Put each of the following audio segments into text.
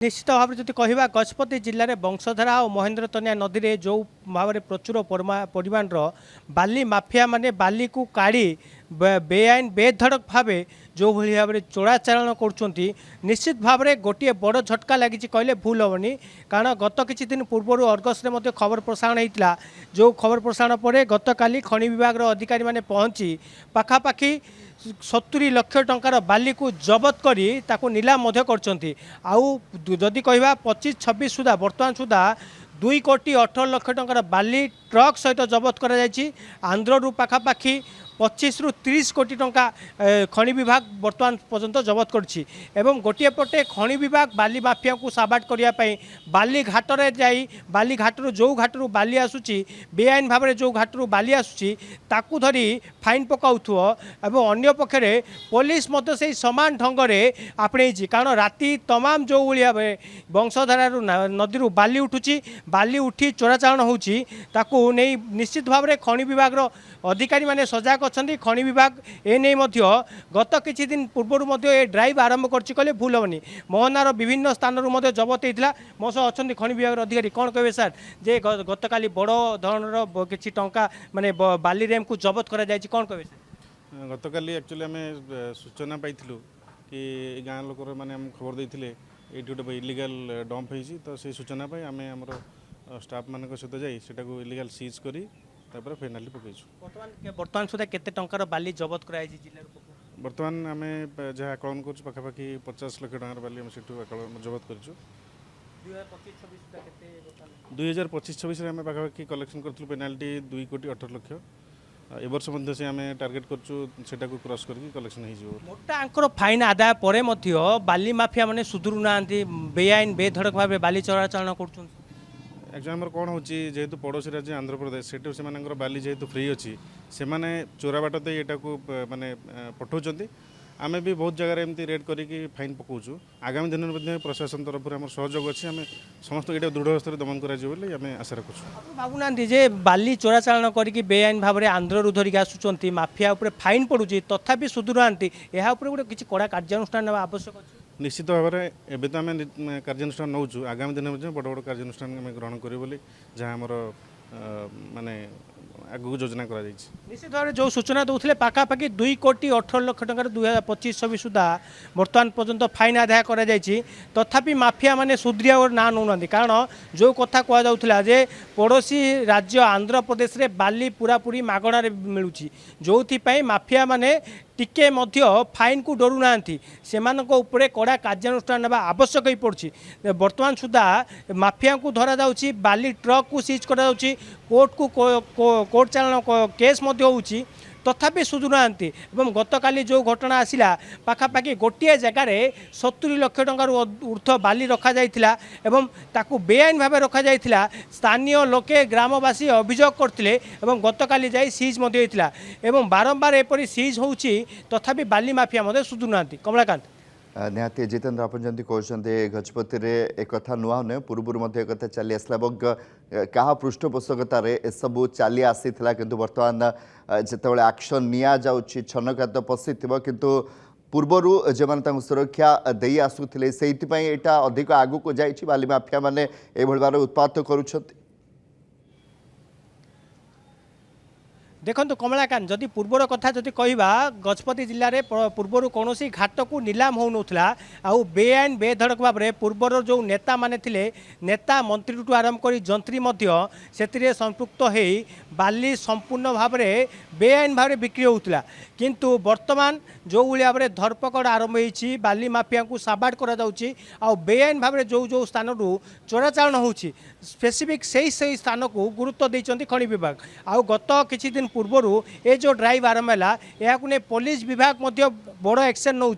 निश्चित भाव में जब कह गजपति जिले में वंशधारा और महेन्द्र तनिया नदी में जो भाव में प्रचुर परिमाण बाली माफिया माने बाली को काढ़ी बेआईन बेधड़क भाव जो भाव में चोराचारण कर निश्चित भाव में गोटे बड़ झटका लगी कहले भूल हेनी कारण गत किछि दिन पूर्व अर्गस में खबर प्रसारण होता जो खबर प्रसारण पर गतकाली खनि विभाग अधिकारी माने पहुंची पाखापाखि 70 लाख टंकार बाली को जबत करी ताको नीलाम जदि कहवा 25-26 सुधा बर्तमान सुधा 2 कोटी 18 लाख टंकार बाली ट्रक सहित जबत कर आंध्र पाखापाखि 25 ରୁ 30 कोटी टंका खनि विभाग बर्तमान पर्यंत जबत करछि एवं गोटे पटे खनि विभाग बाली माफिया को साबाट करने बाली घाटर जाई बाली घाटर जो घाटर बाली आसुची बेआईन भाव में जो घाटर बाली आसुची ताकू धरी फाइन पकाउथुओ एवं अन्य पक्षरे पुलिस मध्य से समान ढंग से आपणे कारण राति तमाम जो भाई वंशधारा नदी बाली उठुची बाली उठी चोराचारण होउची ताकू नहीं निश्चित भाव में खनि विभाग अधिकारी माने सजग अच्छा खनि विभाग एने गत किछि दिन पूर्व ए ड्राइव आरंभ कर भूल हेनी मोहनार विभिन्न स्थान जबत होता मो सह अच्छा खनि विभाग अधिकारी कौन कहे सार जे गतकाली बड़ धरणर किछि टंका माने बाली रेम को जबत करा जायछि कौन कहे सर गतकाली एक्चुअली आम सूचना पाइलु कि गाँ लोक मैंने खबर देते ये गोटे इलिगाल डंप होती तो से सूचना आम आम स्टाफ मान सहित जाटा इलिगाल सीज करी फेनाली पकईचु बर्तमान सुधा केते टंकार बाली जबत कराई जिल्ला बर्तमान आम जहाँ आकलन कर पाखापाखि 50 लाख टंकार बाली से जबत कर 2025-26 आम पाखापाखि कलेक्शन करूँ पेनाल्टी 2 कोटी 18 लाख ए वर्ष मध्य से आम टार्गेट करटा क्रॉस करके कलेक्शन हो मोटा आंकर फाइन आदाय पर बाली माफिया माने सुधुरु ना बेआईन बेधड़क भाव बाली चोराचारण कर एक्चुअली आमर कौन हो जेहेतु पड़ोसी राज्य आंध्र प्रदेश से बाली जेहेतु फ्री अच्छी से चोरा बाट यहाँ को माने पठाऊँ आम भी बहुत जगह एमती रेड करके फाइन पकाऊँ आगामी दिन में प्रशासन तरफ आम सहयोग अच्छी आम समस्त ये दृढ़ हस्तर दमन कर आशा रखुँ भावुना जे बाली चोराचारण करके बेआईन भाव में आंध्र धरिक आसुँच माफिया उपर फाइन पड़ुची तथापि सुधुराती यह गोटे किसी कड़ा कार्यानुष्ठान आवश्यक अच्छे निश्चित भाव में एवं तो आम कार्यानुष्ठान नौचु आगामी दिन में बड़ बड़ कार्यानुष्ठान आम ग्रहण करूँ जहाँ आमर माने आगू योजना करा निश्चित भाव में जो सूचना दौले पाखापाखि 2 कोटी 18 लाख टंकार 2025-26 सुधा बर्तमान पर्यंत फाइन आदाय कर तथापि माफिया माने सुधरिया ना नौ कारण जो कथा कहला जे पड़ोसी राज्य आंध्र प्रदेश रे बाली पूरापूरी मागणार मिलूँ जो माफिया माने टिके फाइन को डरू ना से कड़ा कार्यानुष्ठान ना आवश्यक ही पड़ी बर्तमान सुधा माफिया को धरा जाउची बाली ट्रक को सीज करा कोर्ट को कोर्ट चालान केस होउची तथापि सुधुना गतकाली जो घटना आसला पाखापाखि गोटे जगार 70 लाख टंकार ऊर्ध्व बाली रखा जाइथिला एवं ताकू बेआईन भाव रखा जाइथिला स्थानीय लोके ग्रामवासी अभियोग करथिले एवं गतकाली जाई सीज होइथिला एवं बारंबार एपरि सीज होउची तथापि बाली माफिया मधे सुधुना कमलाकांत निहाती जितेन्द्र आप जमी कहते गजपति एक नुआ नुहे पूर्व एक चली आसला क्या पृष्ठपोषकतार एसबू चली आसी किंतु बर्तमान जिते एक्शन निया जाउछि छनकात पशि किंतु पूर्वर जो सुरक्षा दे आसुले से अधिक आगू को जाइछि बाली माफिया माने एभଳି भाବରେ उत्पात करुछथि देखो कमलाकांत जदि पूर्वर कथा जदि कहवा गजपति जिले में पूर्वर कौन घाट को नीलाम हो नाला आउ बेआईन बेधड़क भाव में पूर्वर जो नेता माने थिले नेता मंत्री ठू आरंभ कर जंत्री से संपृक्त हो बाली संपूर्ण भाव में बेआईन भाव में बिक्री होता किंतु वर्तमान जो भाव में धरपकड़ आरंभ होती बाली माफिया को साबाड़ करा बेआईन भाव में जो जो स्थान चोराचारण होती स्पेसिफिक से स्थान को गुरुत्व देते खनि विभाग आउ गत किछि दिन पूर्वर ये जो ड्राइव आरंभ है यह पुलिस विभाग बड़ एक्शन नौ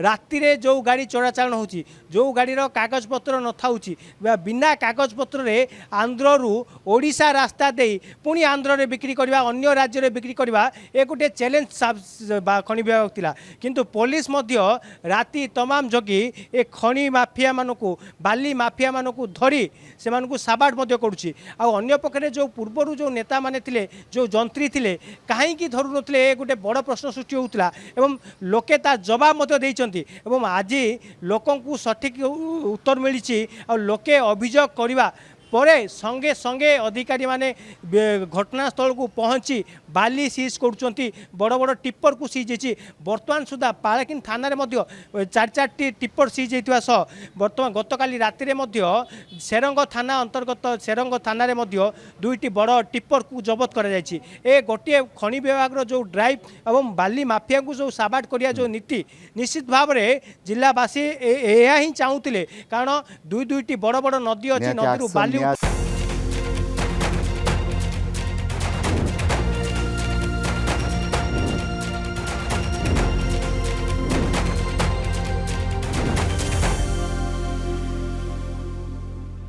राति जो गाड़ी चोराचारण होची जो गाड़ी कागज पत्र न था बिना कागज पत्र आंध्र ओडिशा रास्ता दे पुणी आंध्र रे बिक्री करवा अन्य राज्य रे बिक्री करवा ये गोटे चैलेंज खनि विभाग थिला किंतु पुलिस राति तमाम जगी ए खनि माफिया मानकू बाली माफिया मानकू धरी से साबाड़ करुच्ची अन्य पक्षे जो पूर्वर जो नेता माने थिले जो जंत्री ଧରିଥିଲେ କାହିଁକି ଧରୁନଥିଲେ ଏ ଗୋଟେ ବଡ଼ ପ୍ରଶ୍ନ ସୃଷ୍ଟି ହେଉଥିଲା ଏବଂ ଲୋକେ ତା ଜବାବ ମଧ୍ୟ ଦେଇଛନ୍ତି ଏବଂ ଆଜି ଲୋକଙ୍କୁ ସଠିକ୍ ଉତ୍ତର ମିଳିଛି ଆଉ ଲୋକେ ଅଭିଯୋଗ କରିବା ପରେ संगे संगे अधिकारी माने घटनास्थल को पहुँची बाली सीज कर बड़ बड़ टिप्पर को सीज होती बर्तमान सुधा पालाकिन थाना चार चार टिप्पर सीज होता सह बर्तमान गतकाली राति सेरंग थाना अंतर्गत सेरंग थाना दुईटी बड़ टिप्पर को जबत कर गोटे खनि विभाग जो ड्राइव और बाली माफिया को जो साबाट करिया जो नीति निश्चित भाव में जिलावासी यह ही चाहूले कारण दुईटी बड़ बड़ नदी अच्छी नदी बाली